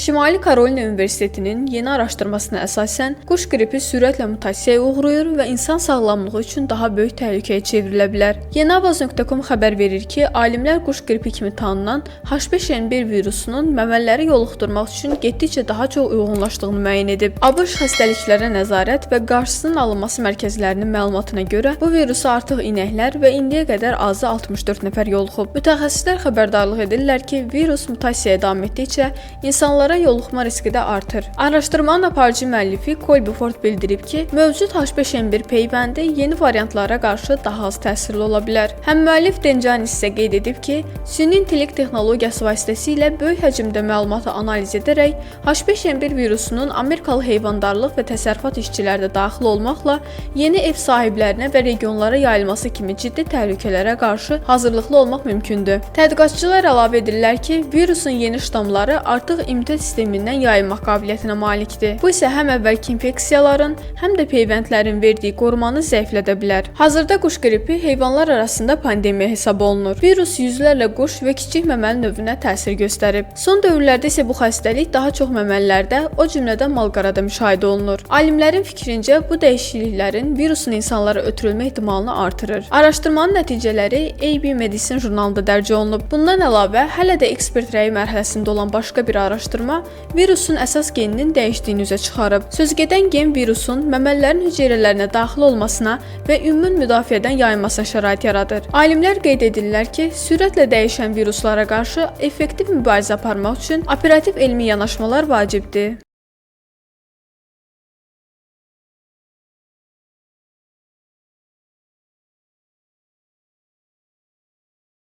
Şimali Karolina Universitetinin yeni araşdırmasına əsasən, quş qripi sürətlə mutasiyaya uğrayır və insan sağlamlığı üçün daha böyük təhlükəyə çevrilə bilər. Yenabaz.com xəbər verir ki, alimlər quş qripi kimi tanınan H5N1 virusunun məməliləri yoluxdurmaq üçün getdikcə daha çox uyğunlaşdığını müəyyən edib. ABŞ xəstəliklərə nəzarət və qarşısının alınması mərkəzlərinin məlumatına görə bu virusu artıq inəklər və indiyə qədər azı 64 nəfər yoluxub. Mütəxəssislər xəbərdarlıq edirlər ki, virus mutasiyaya davam etdikcə insanlara yoluxma riski də artır. Araşdırmanın aparıcı müəllifi Colby Ford bildirib ki, mövcud H5N1 peyvəndi yeni variantlara qarşı daha az təsirli ola bilər. Həm müəllif Dencanis isə qeyd edib ki, süni intellekt texnologiyası vasitəsilə böyük həcmdə məlumatı analiz edərək H5N1 virusunun Amerikalı heyvandarlıq və təsərrüfat işçiləri də daxil olmaqla yeni ev sahiblərinə və regionlara yayılması kimi ciddi təhlükələrə qarşı hazırlıqlı olmaq mümkündür. Tədqiqatçılar əlavə edirlər ki, virusun yeni ştamları artıq immunitet sistemindən yayılmaq qabiliyyətinə malikdir. Bu isə həm əvvəlki infeksiyaların, həm də peyvəndlərin verdiyi qorumanı zəiflədə bilər. Hazırda quş qripi heyvanlar arasında pandemiya hesab olunur. Virus yüzlərlə quş və kiçik məməli növünə təsir göstərib. Son dövrlərdə isə bu xəstəlik daha çox məməlilərdə, o cümlədən malqarada müşahidə olunur. Alimlərin fikrincə bu dəyişikliklərin virusun insanlara ötürülmə ehtimalını artırır. Araşdırmanın nəticələri AB Medicine jurnalında dərc olunub. Bundan əlavə, hələ də ekspert rəyi mərhələsində olan başqa bir araşdırma virusun əsas geninin dəyişdiyini üzə çıxarıb. Sözgedən gen virusun məməlilərin hüceyrələrinə daxil olmasına və ümumi müdafiədən yayılmasına şərait yaradır. Alimlər qeyd edirlər ki, sürətlə dəyişən viruslara qarşı effektiv mübarizə aparmaq üçün operativ elmi yanaşmalar vacibdir.